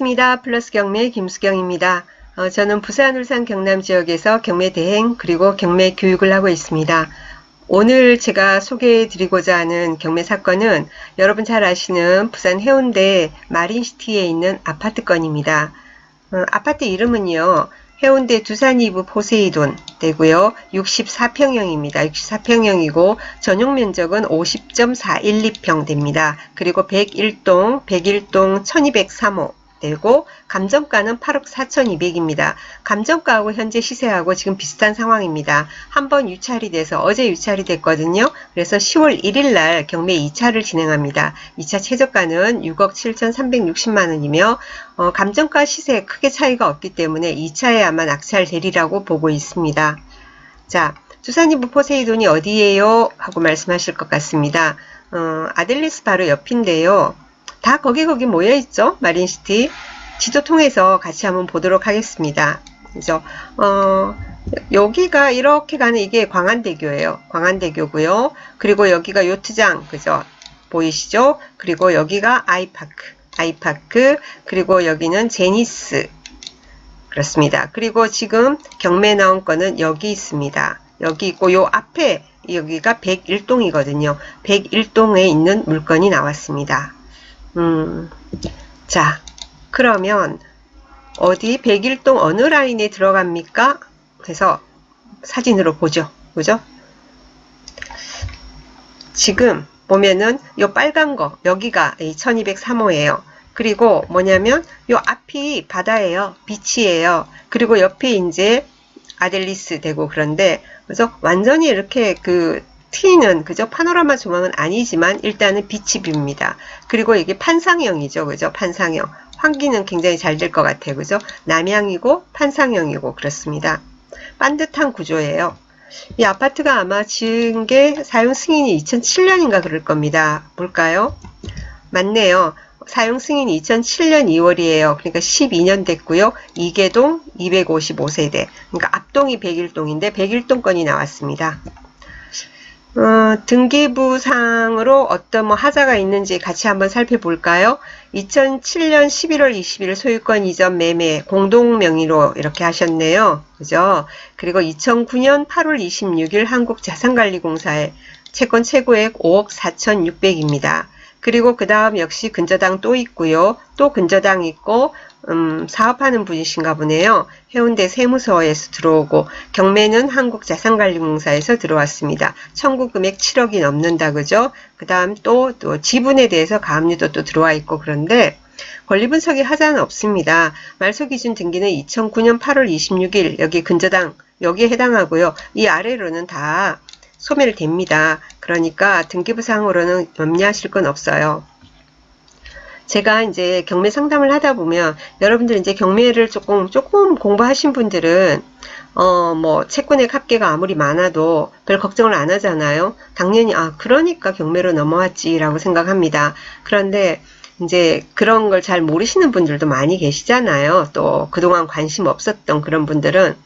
반갑습니다. 플러스 경매 김수경입니다. 저는 부산, 울산, 경남 지역에서 경매 대행 그리고 경매 교육을 하고 있습니다. 오늘 제가 소개해 드리고자 하는 경매 사건은 여러분 잘 아시는 부산 해운대 마린시티에 있는 아파트 건입니다. 아파트 이름은요. 해운대 두산 이브 포세이돈 되고요. 64평형입니다. 64평형이고 전용 면적은 50.412평 됩니다. 그리고 101동 1203호 되고 감정가는 8억 4,200입니다. 감정가하고 현재 시세하고 지금 비슷한 상황입니다. 한번 유찰이 돼서 어제 유찰이 됐거든요. 그래서 10월 1일 날 경매 2차를 진행합니다. 2차 최저가는 6억 7,360만 원이며 감정가 시세에 크게 차이가 없기 때문에 2차에 아마 낙찰되리라고 보고 있습니다. 자, 두산이브 포세이돈이 어디예요? 하고 말씀하실 것 같습니다. 아델리스 바로 옆인데요. 다 거기 모여있죠? 마린시티. 지도 통해서 같이 한번 보도록 하겠습니다. 그죠? 여기가 이렇게 가는 이게 광안대교예요. 광안대교고요. 그리고 여기가 요트장, 그죠? 보이시죠? 그리고 여기가 아이파크, 그리고 여기는 제니스. 그렇습니다. 그리고 지금 경매 나온 거는 여기 있습니다. 여기 있고 요 앞에 여기가 101동이거든요. 101동에 있는 물건이 나왔습니다. 자, 그러면 어디 101동 어느 라인에 들어갑니까? 그래서 사진으로 보죠. 그죠? 지금 보면은 요 빨간 거 여기가 1203호예요. 그리고 뭐냐면 요 앞이 바다예요. 비치예요. 그리고 옆에 이제 아델리스 되고 그런데 그래서 완전히 이렇게 트이는 그죠? 파노라마 조망은 아니지만 일단은 비치 뷰입니다. 그리고 이게 판상형이죠. 그죠? 판상형. 환기는 굉장히 잘 될 것 같아요. 그죠? 남향이고 판상형이고 그렇습니다. 반듯한 구조예요. 이 아파트가 아마 지은 게 사용 승인이 2007년인가 그럴 겁니다. 볼까요? 맞네요. 사용 승인이 2007년 2월이에요. 그러니까 12년 됐고요. 이계동 255세대. 그러니까 앞동이 101동인데 101동 건이 나왔습니다. 등기부상으로 어떤 하자가 있는지 같이 한번 살펴볼까요? 2007년 11월 20일 소유권 이전 매매 공동 명의로 이렇게 하셨네요. 그죠? 그리고 2009년 8월 26일 한국자산관리공사에 채권 최고액 5억 4,600입니다. 그리고 그 다음 역시 근저당 또 있고요. 또 근저당 있고 사업하는 분이신가 보네요. 해운대 세무서에서 들어오고 경매는 한국자산관리공사에서 들어왔습니다. 청구 금액 7억이 넘는다 그죠? 그 다음 또 지분에 대해서 가압류도 또 들어와 있고 그런데 권리분석이 하자는 없습니다. 말소기준 등기는 2009년 8월 26일 여기 근저당 여기에 해당하고요. 이 아래로는 다 소멸됩니다. 그러니까 등기부상으로는 염려하실 건 없어요. 제가 이제 경매 상담을 하다 보면 여러분들 이제 경매를 조금 공부하신 분들은 채권의 합계가 아무리 많아도 별 걱정을 안 하잖아요. 당연히 그러니까 경매로 넘어왔지라고 생각합니다. 그런데 이제 그런 걸 잘 모르시는 분들도 많이 계시잖아요. 또 그동안 관심 없었던 그런 분들은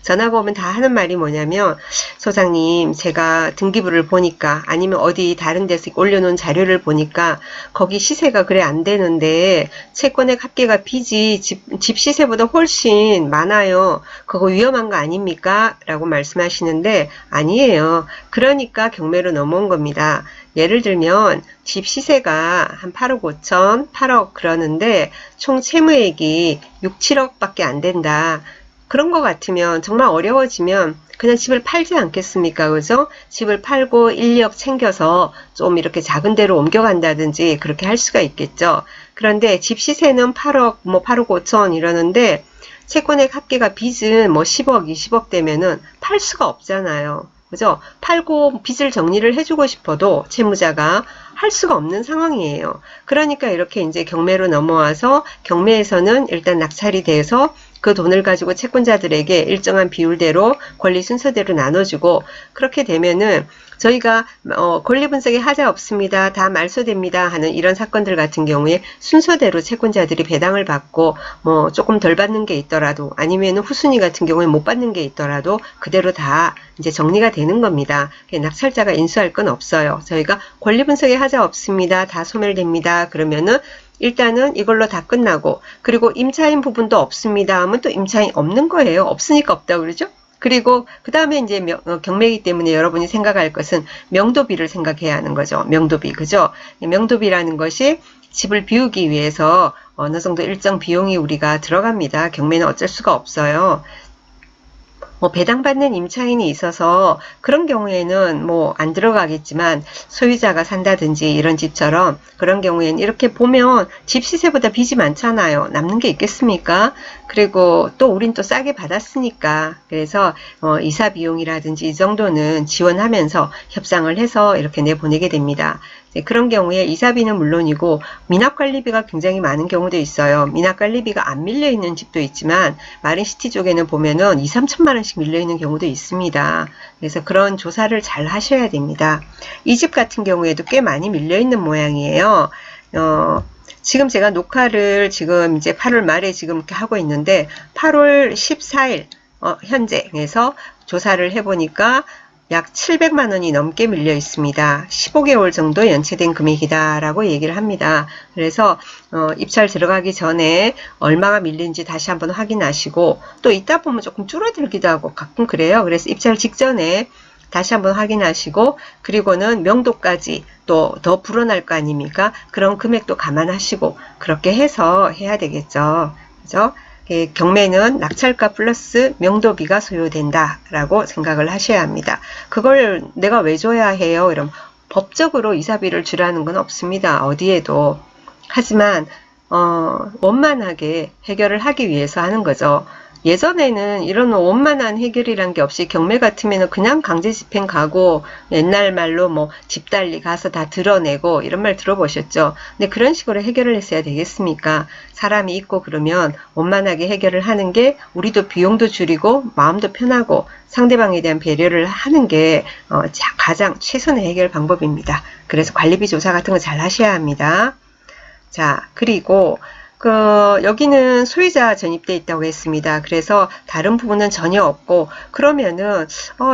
전화 보면 다 하는 말이 뭐냐면 소장님 제가 등기부를 보니까 아니면 어디 다른 데서 올려놓은 자료를 보니까 거기 시세가 그래 안 되는데 채권액 합계가 비지 집 시세보다 훨씬 많아요. 그거 위험한 거 아닙니까? 라고 말씀하시는데 아니에요. 그러니까 경매로 넘어온 겁니다. 예를 들면 집 시세가 한 8억 5천 8억 그러는데 총 채무액이 6, 7억 밖에 안 된다. 그런 것 같으면 정말 어려워지면 그냥 집을 팔지 않겠습니까? 그죠? 집을 팔고 인력 챙겨서 좀 이렇게 작은 데로 옮겨간다든지 그렇게 할 수가 있겠죠. 그런데 집 시세는 8억, 8억 5천 이러는데 채권액 합계가 빚은 10억, 20억 되면은 팔 수가 없잖아요. 그죠? 팔고 빚을 정리를 해주고 싶어도 채무자가 할 수가 없는 상황이에요. 그러니까 이렇게 이제 경매로 넘어와서 경매에서는 일단 낙찰이 돼서 그 돈을 가지고 채권자들에게 일정한 비율대로 권리 순서대로 나눠주고 그렇게 되면은 저희가 권리 분석에 하자 없습니다. 다 말소됩니다. 하는 이런 사건들 같은 경우에 순서대로 채권자들이 배당을 받고 조금 덜 받는 게 있더라도 아니면 후순위 같은 경우에 못 받는 게 있더라도 그대로 다 이제 정리가 되는 겁니다. 낙찰자가 인수할 건 없어요. 저희가 권리 분석에 하자 없습니다. 다 소멸됩니다. 그러면은 일단은 이걸로 다 끝나고, 그리고 임차인 부분도 없습니다 하면 또 임차인 없는 거예요. 없으니까 없다고 그러죠. 그리고 그 다음에 이제 경매이기 때문에 여러분이 생각할 것은 명도비를 생각해야 하는 거죠. 명도비, 그죠? 명도비라는 것이 집을 비우기 위해서 어느 정도 일정 비용이 우리가 들어갑니다. 경매는 어쩔 수가 없어요. 배당받는 임차인이 있어서 그런 경우에는 뭐 안 들어가겠지만, 소유자가 산다든지 이런 집처럼 그런 경우에는 이렇게 보면 집 시세보다 빚이 많잖아요. 남는 게 있겠습니까? 그리고 또 우린 또 싸게 받았으니까, 그래서 이사 비용이라든지 이 정도는 지원하면서 협상을 해서 이렇게 내보내게 됩니다. 그런 경우에 이사비는 물론이고 미납관리비가 굉장히 많은 경우도 있어요. 미납관리비가 안 밀려있는 집도 있지만 마린시티 쪽에는 보면은 2, 3천만 원씩 밀려있는 경우도 있습니다. 그래서 그런 조사를 잘 하셔야 됩니다. 이 집 같은 경우에도 꽤 많이 밀려있는 모양이에요. 지금 제가 녹화를 지금 이제 8월 말에 지금 이렇게 하고 있는데 8월 14일 현재 그래서 조사를 해보니까 약 700만 원이 넘게 밀려 있습니다. 15개월 정도 연체된 금액이다라고 얘기를 합니다. 그래서 입찰 들어가기 전에 얼마가 밀린지 다시 한번 확인하시고, 또 있다 보면 조금 줄어들기도 하고 가끔 그래요. 그래서 입찰 직전에 다시 한번 확인하시고, 그리고는 명도까지 또 더 불어날 거 아닙니까? 그런 금액도 감안하시고 그렇게 해서 해야 되겠죠. 그죠? 경매는 낙찰가 플러스 명도비가 소요된다라고 생각을 하셔야 합니다. 그걸 내가 왜 줘야 해요? 이러면 법적으로 이사비를 주라는 건 없습니다. 어디에도. 하지만 원만하게 해결을 하기 위해서 하는 거죠. 예전에는 이런 원만한 해결이란 게 없이 경매 같으면 그냥 강제 집행 가고, 옛날 말로 뭐 집달리 가서 다 드러내고 이런 말 들어보셨죠? 근데 그런 식으로 해결을 했어야 되겠습니까? 사람이 있고 그러면 원만하게 해결을 하는 게 우리도 비용도 줄이고 마음도 편하고 상대방에 대한 배려를 하는 게 가장 최선의 해결 방법입니다. 그래서 관리비 조사 같은 거 잘 하셔야 합니다. 자, 그리고 여기는 소유자 전입되어 있다고 했습니다. 그래서 다른 부분은 전혀 없고, 그러면은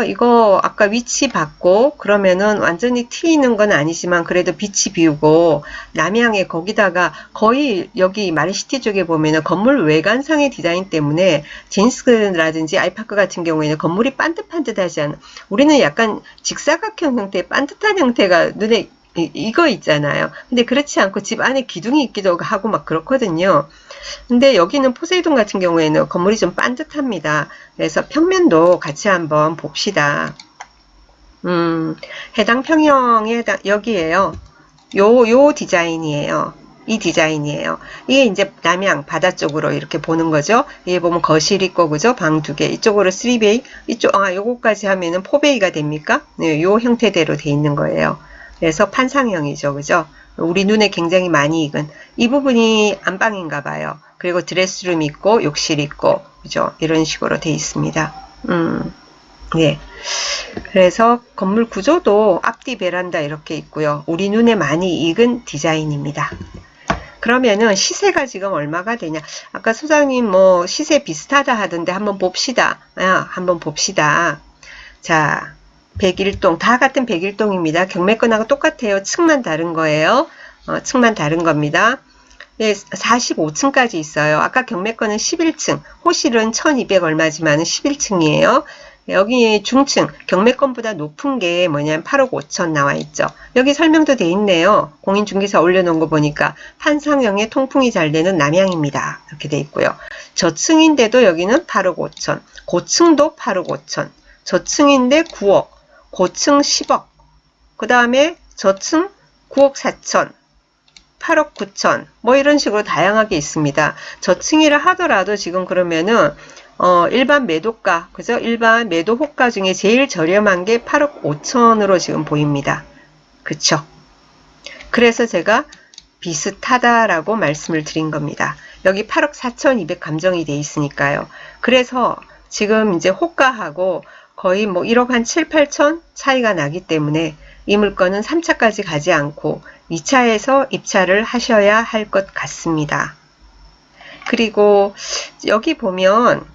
이거 아까 위치 받고 그러면은 완전히 트이는 건 아니지만 그래도 빛이 비우고, 남향에 거기다가 거의 여기 마린시티 쪽에 보면은 건물 외관상의 디자인 때문에 제니스라든지 아이파크 같은 경우에는 건물이 반듯반듯하지 않아. 우리는 약간 직사각형 형태, 반듯한 형태가 눈에 이거 있잖아요. 근데 그렇지 않고 집 안에 기둥이 있기도 하고 막 그렇거든요. 근데 여기는 포세이돈 같은 경우에는 건물이 좀 반듯합니다. 그래서 평면도 같이 한번 봅시다. 해당 평형에 여기에요. 요 디자인이에요. 이 디자인이에요. 이게 이제 남향 바다 쪽으로 이렇게 보는 거죠. 여기 보면 거실 있고, 그죠? 방 2개. 이쪽으로 3베이. 이쪽, 요거까지 하면은 4베이가 됩니까? 네, 요 형태대로 돼 있는 거예요. 그래서 판상형이죠. 그죠? 우리 눈에 굉장히 많이 익은 이 부분이 안방인가 봐요. 그리고 드레스룸 있고 욕실 있고, 그죠? 이런 식으로 돼 있습니다. 네. 그래서 건물 구조도 앞뒤 베란다 이렇게 있고요. 우리 눈에 많이 익은 디자인입니다. 그러면은 시세가 지금 얼마가 되냐? 아까 소장님 뭐 시세 비슷하다 하던데 한번 봅시다. 한번 봅시다. 자, 101동, 다 같은 101동입니다. 경매건하고 똑같아요. 층만 다른 거예요. 층만 다른 겁니다. 네, 45층까지 있어요. 아까 경매건은 11층, 호실은 1200 얼마지만 11층이에요. 여기 중층, 경매건보다 높은 게 뭐냐면 8억 5천 나와 있죠. 여기 설명도 돼 있네요. 공인중개사 올려놓은 거 보니까 판상형의 통풍이 잘 되는 남향입니다. 이렇게 돼 있고요. 저층인데도 여기는 8억 5천, 고층도 8억 5천, 저층인데 9억, 고층 10억, 그 다음에 저층 9억 4천, 8억 9천, 뭐 이런 식으로 다양하게 있습니다. 저층이라 하더라도 지금 그러면은 일반 매도가, 그죠? 일반 매도 호가 중에 제일 저렴한 게 8억 5천으로 지금 보입니다. 그쵸? 그래서 제가 비슷하다라고 말씀을 드린 겁니다. 여기 8억 4,200 감정이 돼 있으니까요. 그래서 지금 이제 호가하고 거의 뭐 1억 한 7, 8천 차이가 나기 때문에 이 물건은 3차까지 가지 않고 2차에서 입찰을 하셔야 할 것 같습니다. 그리고 여기 보면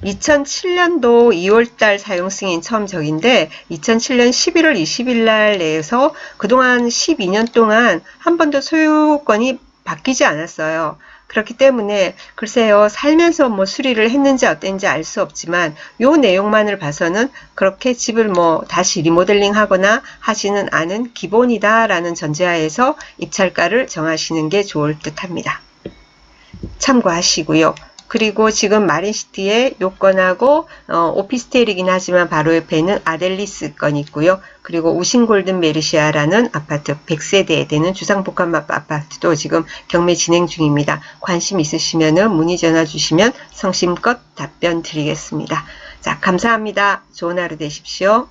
2007년도 2월달 사용 승인 처음 적인데 2007년 11월 20일 날 내에서 그동안 12년 동안 한 번도 소유권이 바뀌지 않았어요. 그렇기 때문에 글쎄요, 살면서 뭐 수리를 했는지 어땠는지 알 수 없지만 요 내용만을 봐서는 그렇게 집을 뭐 다시 리모델링 하거나 하지는 않은 기본이다라는 전제하에서 입찰가를 정하시는 게 좋을 듯 합니다. 참고하시고요. 그리고 지금 마린시티의 요건하고 오피스텔이긴 하지만 바로 옆에는 아델리스 건이 있고요. 그리고 우신골든 메르시아라는 아파트 100세대에 되는 주상복합 아파트도 지금 경매 진행 중입니다. 관심 있으시면 문의 전화 주시면 성심껏 답변 드리겠습니다. 자, 감사합니다. 좋은 하루 되십시오.